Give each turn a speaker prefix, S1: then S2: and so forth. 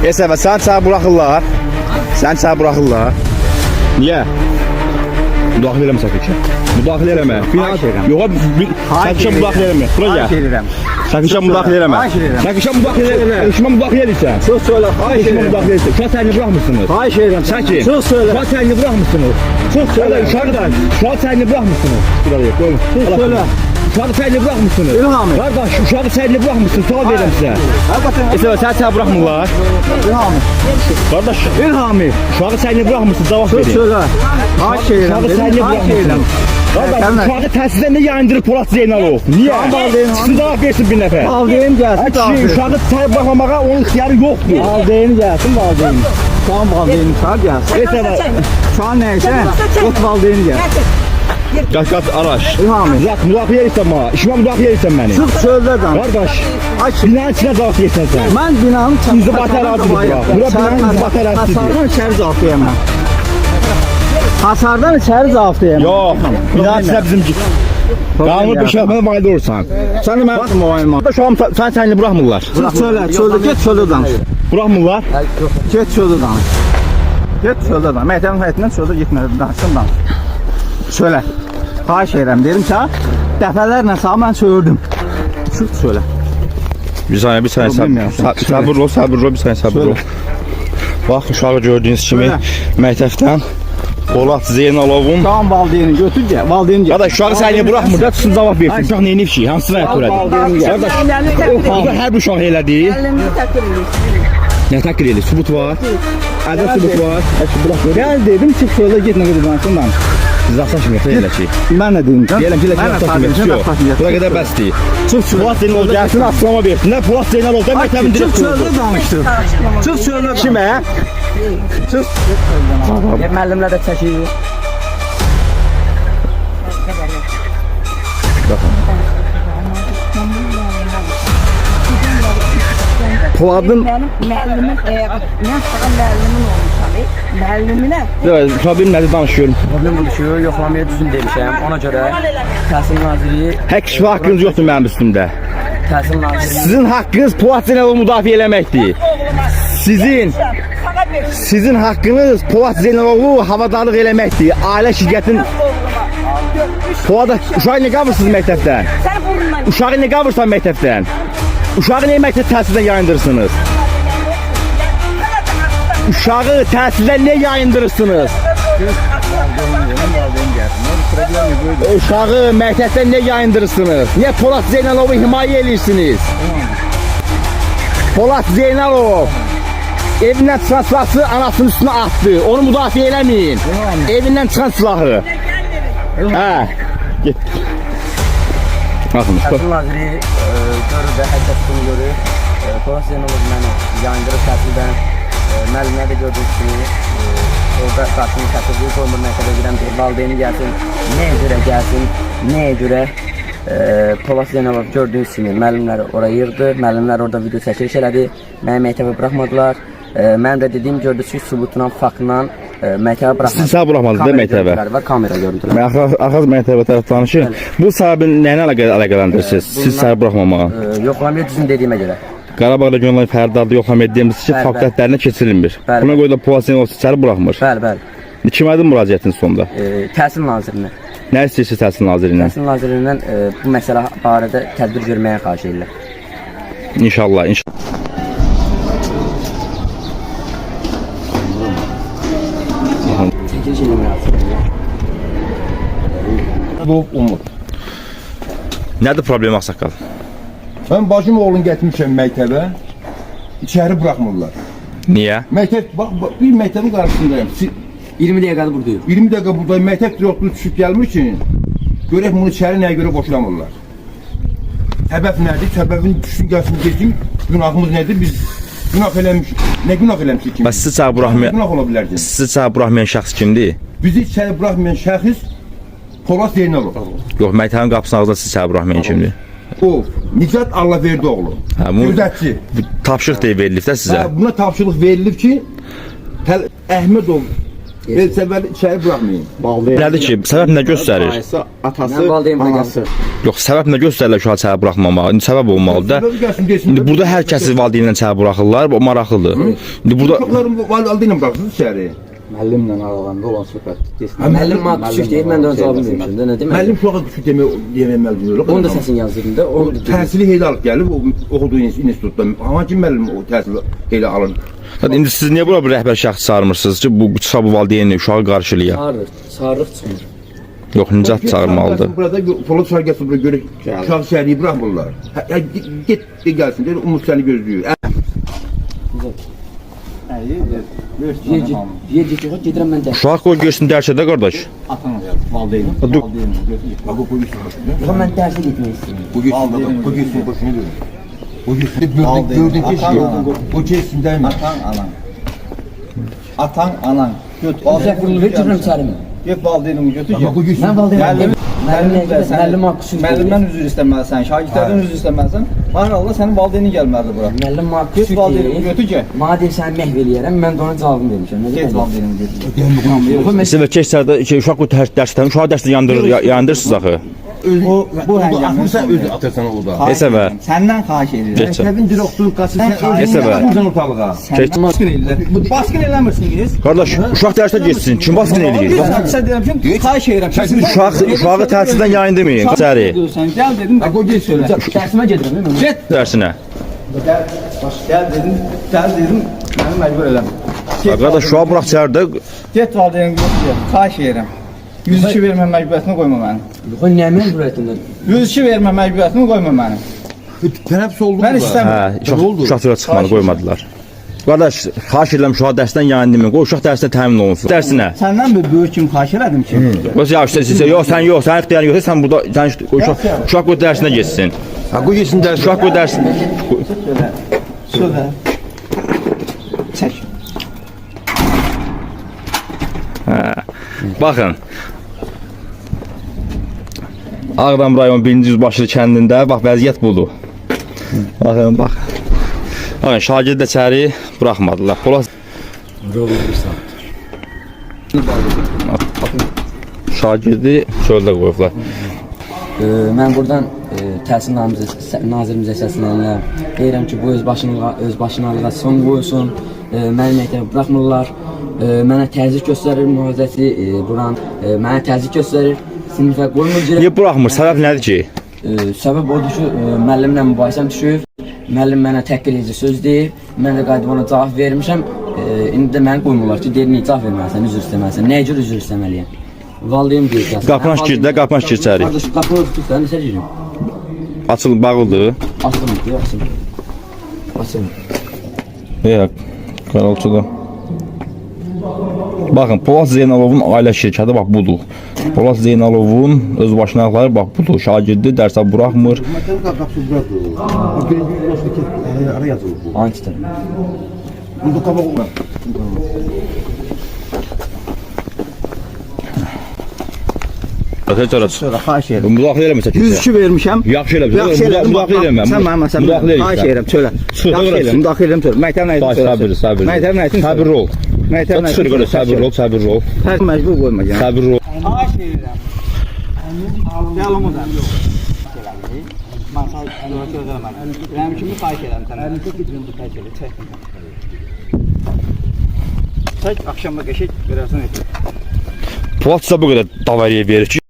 S1: Esəfə, sən çay buraxırlar. Sən çay buraxırlar. Niyə? Müdaxilə eləmə Sakıça. Müdaxilə eləmə. Yox, Sakıça müdaxilə eləmə. Bura gəl. Sakıça müdaxilə eləmə. Sakıça müdaxilə eləmə. Eşimə müdaxilə edirsən.
S2: Çox söylə.
S1: Eşimə müdaxilə edirsən. Uşaq səni buraxmırsınız.
S2: Xahiş edirəm.
S1: Sakin.
S2: Çox söylə.
S1: Uşaq səni buraxmırsınız.
S2: Çox söylə.
S1: Uşaq səni buraxmırsınız. Buraya qoyun.
S2: Çox söylə.
S1: Uşağı səni buraxmırsınız.
S2: İlhami.
S1: Qardaş, uşağı səni buraxmırsınız. Sual verirəm sizə. Esəfə, səni buraxmırlar.
S2: İlhami.
S1: Qardaş,
S2: İlhami.
S1: uşağı səni buraxmırsınız. Cavab
S2: Çox
S1: verin.
S2: söylə. Xahiş edirəm.
S1: Uşağı səni buraxmırsınız. Qardaş, uşağı təhsildən nə yayındırır Polat Zeynalov? Niyə? Sizin cavab versin bir nəfər.
S2: Valideyn gəlsin.
S1: Kişi, uşağı səni buraxmamağa onun ixtiyarı yoxdur.
S2: Valideyn gəlsin, valideyn. Uşağın valideyni çağır gəlsin.
S1: Esəfə,
S2: Uşağın nəysə, ot valideyn gəlsin.
S1: qaç, araş.
S2: İlhami.
S1: Müdaxilə edirsən mənə. İşimə müdaxilə edirsən məni.
S2: Çıx çöldən.
S1: Qardaş,
S2: Aç.
S1: binanın içinə cavab versən sən.
S2: Mən binanın
S1: İnzibat ərazisidir bura. Bura binanın inzibat ərazisidir.
S2: Hasardan içəri cavab deyəm mən. Hasardan içəri cavab deyəm.
S1: Yox, binanın içinə bizimki. Qanunu bir şey yapmaya valide olursan.
S2: Sən də mənim müayinəm.
S1: Şu an sen səni buraxmırlar.
S2: Çıx çölə, çöldə get çöldə danış.
S1: Buraxmırlar.
S2: Get çöldə danış. Get çöldə danış. Məktəbin həyətindən çöldə getməlidir, danışsın danış. Çölə. Xahiş edirəm, dedim sənə. Dəfələrlə sağ mən çördüm. Çıx çölə.
S1: Bir saniye sabır ol, bir saniye sabır ol. Bax, uşağı gördüğünüz kimi məktəbdən Polat Zeynalovun.
S2: Uşağın valideyni götür gəl, valideyni gəl.
S1: Qardaş, uşağı səni buraxmır da, tutsun cavab versin. Uşaq neyini ki, hansına törədi? Qardaş, burada hər bir uşaq elədi. Nə təkrir edir? Subut var. Ədə subut var.
S2: Gəl dedim, çıx çöldə get nə qədər danışsın danış.
S1: Siz axsaşmıyıq, elə ki.
S2: Mən nə deyim?
S1: Deyələm ki, axsaşmıyıq. Bura qədər bəsdir. Polat Zeynalov gəlsin, açıqlama versinlər. Polat Zeynalov da məktəbin
S2: Çıx
S1: direktorudur.
S2: çöldə danışdır. Çıx çöldə.
S1: Kimə?
S2: Çıx. Müəllimlər də çəkir.
S1: Polat'ın...
S3: Benim müəllimin, mən sana müəllimin olmuşam. Müəlliminə
S1: Evet, problem nədir danışıyorum.
S4: Problem budur ki, yoxlamaya düzgün demişəm. Ona görə Təhsil Naziri,
S1: Hək şifa haqqınız yoxdur mənim üstümdə.
S4: Təhsil Naziri
S1: Sizin haqqınız Polat Zeynalovu müdafiə eləməkdir. Sizin haqqınız Polat Zeynalovu havadarlıq eləməkdir. Ailə şirkətin... Polat, uşağı nə qabırsınız məktəbdən?
S3: sən burnundan
S1: Uşağı nə qabırsan məktəbdən? Uşağı nə məktəb təhsildən yayındırırsınız? Uşağı təhsildən nə yayındırırsınız? Uşağı məktəbdən nə yayındırırsınız? Niyə Polat Zeynalovu himayə edirsiniz? Polat Zeynalov evindən çıxan silahı anasının üstünə atdı. Onu müdafiə eləməyin. Evindən çıxan silahı. Hə. Get. Baxın.
S4: Təhsil Naziri görür də, hər kəs bunu görür. Polat Zeynalov məni yayındırıb təhsildən. Müəllimlər də gördüyünüz kimi orada qarşını kəsirliyi qoymur, məktəbə girəm ki, valideyni gəlsin, nəyə görə gəlsin, nəyə görə Polat Zeynalov gördüyünüz kimi müəllimləri oraya yığdı, müəllimlər orada video çəkiliş elədi, məni məktəbə buraxmadılar. Mən də dediyim gördünüz ki, sübutla, faktla məktəbə buraxmadılar.
S1: Siz buraxmadınız da məktəbə?
S4: Və kamera görüntülər.
S1: Mən axaz məktəbə tərəf danışır. Bu səbəbin nəyinə əlaqələndirirsiniz? Siz səni buraxmamağa?
S4: Yoxlamaya düzgün dediyimə görə.
S1: Qarabağda göndərilən fərdadlı yoxlama etdiyimiz ki, faktətlərinə keçirilmir.
S4: Bəli.
S1: Buna görə də Polat Zeynalov içəri buraxmır.
S4: Bəli, bəli.
S1: Kimədir müraciətiniz sonunda?
S4: Təhsil Nazirinə.
S1: Nə istəyirsiniz Təhsil Nazirindən?
S4: Təhsil Nazirindən bu məsələ barədə tədbir görməyə xahiş edirlər.
S1: İnşallah, inşallah.
S4: Çəkiliş eləmək.
S5: Bu umut.
S1: Nədir problem ağsaqqal?
S5: Ben bacım oğlunu getirmişim mektebe. İçeri bırakmırlar.
S1: Niyə?
S5: Mektep, bak bir mektebin karşısındayım.
S4: 20 dəqiqədir buradayım.
S5: 20 dakika buradayım. Mektep direktörü düşüp gelmiş için. Görək bunu içeri neye göre boşlamırlar. Sebep nedir? Sebebin düşüncesini geçin. Günahımız nedir? Biz günah eləmiş. Ne günah eləmişik kim?
S1: Bəs sizi çağır buraxmayan,
S5: Günah ola bilərdi.
S1: sizi çağır buraxmayan şəxs kimdir?
S5: Bizi içeri bırakmayan şahıs Polat Zeynalov.
S1: Yox, məktəbin qapısının ağzında sizi çağır buraxmayan kimdir?
S5: O Nicat Allahverdiyoğlu.
S1: bu-
S5: Gözətçi.
S1: Tapşırıq deyə verilib də sizə.
S5: Buna tapşırıq verilib ki, Əhmədov El səbəbi içəri buraxmayın.
S1: Nədir ki, səbəb nə göstərir?
S2: Atası,
S4: Mən valideynimlə
S2: anası.
S4: gəlsin.
S1: Yox, səbəb nə göstərirlər uşağı çaya buraxmamaq? İndi səbəb olmalıdır da.
S5: Səbəbi gəlsin, desin.
S1: İndi burada hər kəsi valideynlə çaya buraxırlar, o maraqlıdır. İndi burada
S5: Uşaqlarım valideynlə buraxsınız içəri.
S2: Müəllimlə aralarında olan söhbət.
S4: Müəllim mənə küçük deyir, mən də ön cavabını vermişəm də, nə demək?
S5: Müəllim uşağa düşük deməməlidir.
S4: Onun da səsini yazdım da, onu da
S5: Təhsili elə alıb gəlib o oxuduğu institutda. Hansı müəllim o təhsili elə alır?
S1: İndi siz niyə bura bir rəhbər şəxs çağırmırsınız ki, bu çıxa bu valideynlə uşağı qarşılayaq?
S4: çağırırıq çıxmır.
S1: Yox, Nicat çağırmalıdır.
S5: Burada Polat uşaq gəlsin bura görək. Uşaq şəhəriyi buraxmırlar. Get gəlsin, deyir Umut səni gözləyir.
S4: Yeyəcək yox, gedirəm mən dərs.
S1: Uşaq qoy görsün dərsə qardaş.
S2: Atan yazır, valideynim.
S1: Dur.
S5: Bax bu polis başına.
S4: Yox, mən dərsə getmək istəyirəm.
S5: Bu getsin başına görür. Bu getsin. Gördün ki şey. Bu getsin değil mi?
S2: Atan, anan. Atan, anan. Götür.
S4: Olacaq bunu verirəm içərimə.
S2: Get valideynimi götür.
S5: Bax bu getsin.
S4: Mən valideynimə müəllim haqqı
S2: Müəllimdən üzr istəməlisən, şagirdlərdən üzr istəməlisən. Hər halda sənin valideynin gəlməlidir bura.
S4: müəllim haqqı
S2: Get valideynimi götür ki.
S4: Mənə deyirsən məhv eləyərəm, mən də ona cavabını vermişəm. Nə
S2: Get
S4: demək?
S2: valideynimi götür.
S4: Yox, mən
S1: Sizə keçsədə uşaq qoy dərsdən, uşağı dərsdə yandırsınız axı.
S2: Bu həngamə
S5: Sən özü atırsan orada.
S1: Əsəbə.
S2: Səndən xahiş edirəm.
S1: Keçsə.
S5: Məktəbin direktorluqası sən
S1: Əsəbə.
S5: özün ortalığa.
S2: Baskın edirlər. Baskın eləmirsiniz.
S1: Qardaş, uşaq dərsdə getsin. Kim baskın eləyir?
S2: Sən deyirəm ki, xahiş edirəm.
S1: Uşağı təhsildən yayındırmayın. Səhəri
S2: Sən gəl dedim, bax o get söylə.
S4: dərsimə gedirəm, mən.
S2: Get.
S1: dərsinə.
S2: Gəl dedim, məni məcbur eləmə.
S1: Qardaş, uşağı burax çərdə.
S2: Get valideynimi götür. Xahiş edirəm. 102 vermə məcburiyyətini qoyma məni.
S4: Yox, nə məcburiyyətində?
S2: 102 vermə məcburiyyətini qoyma məni.
S5: Tənəffüs oldu.
S2: Mən istəmirəm.
S1: Hə, uşaq çölə çıxmadı, qoymadılar. Qardaş, xahiş edirəm uşağı dərsdən yayındırmayın. Qoy uşaq dərsdə təmin olunsun. Dərsinə.
S2: Səndən bir böyük kim xahiş elədim ki?
S1: Yox, yox, sən ixtiyarın yoxsa sən burada uşaq qoy dərsinə getsin.
S5: Ha bu getsin dərs.
S1: Uşaq qoy dərsinə.
S2: Söylə. Çək.
S1: Baxın. Ağdam rayon 1-ci Yüzbaşılı kəndində bax vəziyyət budur. Baxın, bax. Baxın, şagird içəri buraxmadılar. Polat şagirdi çöldə qoyublar.
S4: Mən buradan Təhsil Nazirimizə səslənirəm. Deyirəm ki, bu öz başınalığa son qoyulsun. Məni məktəbə buraxmırlar. Mənə təzyiq göstərir mühafizəçi buran. Mənə təzyiq göstərir. Sinifə qoymur girə.
S1: Niyə buraxmır? Səbəb nədir ki?
S4: Səbəb odur ki, müəllimlə mübahisəm düşüb. Müəllim mənə təhqir edici söz deyir. Mən də qayıdıb ona cavab vermişəm. İndi də məni qoymurlar ki, deyir niyə cavab verməlisən, üzr istəməlisən. Nəyə görə üzr istəməliyəm? Valideyn deyir ki,
S1: Qapını aç gir də, qapını aç gir içəri.
S4: Qardaş, qapını örtürsən, necə girim?
S1: Açıl, bağlıdır.
S4: Açılmır, açılmır. Açılmır.
S1: Yox, qaralçıda. Baxın, Polat Zeynalovun ailə şirkəti bax budur. Polat Zeynalovun öz başınalıqları bax budur. Şagirdi dərsə buraxmır.
S5: Məktəbin qapısı buraxılır. Bu birinci yaşdakı ara yazılır bu.
S4: Hangi tərəf?
S5: Bunda qabaq olmaz.
S1: Heç ara.
S2: Sonra xahiş edirəm.
S1: Müdaxilə eləməsə ki.
S2: 102 vermişəm.
S1: Yaxşı elə.
S2: Yaxşı elə.
S1: Müdaxilə eləmə.
S2: Sən mənim məsələn.
S1: Müdaxilə elə.
S2: Xahiş edirəm, söylə. Yaxşı elə, müdaxilə edirəm, söylə. Məktəb nə edir?
S1: Sabır.
S2: Məktəb nə edir?
S1: Səbir ol.
S2: Məktəb nə
S1: Çıxır görə səbir ol.
S2: Hər məcbur qoyma yəni.
S1: Səbir ol.
S2: Xahiş edirəm. Gəlin o da. Mən sənə gözləmədim. Mənim kimi xahiş edirəm sənə. Əlinizə getirin bu təcili, çəkin. Çək, axşamda qəşək verəsən et.
S1: Polat sizə bu qədər davariyə verir ki,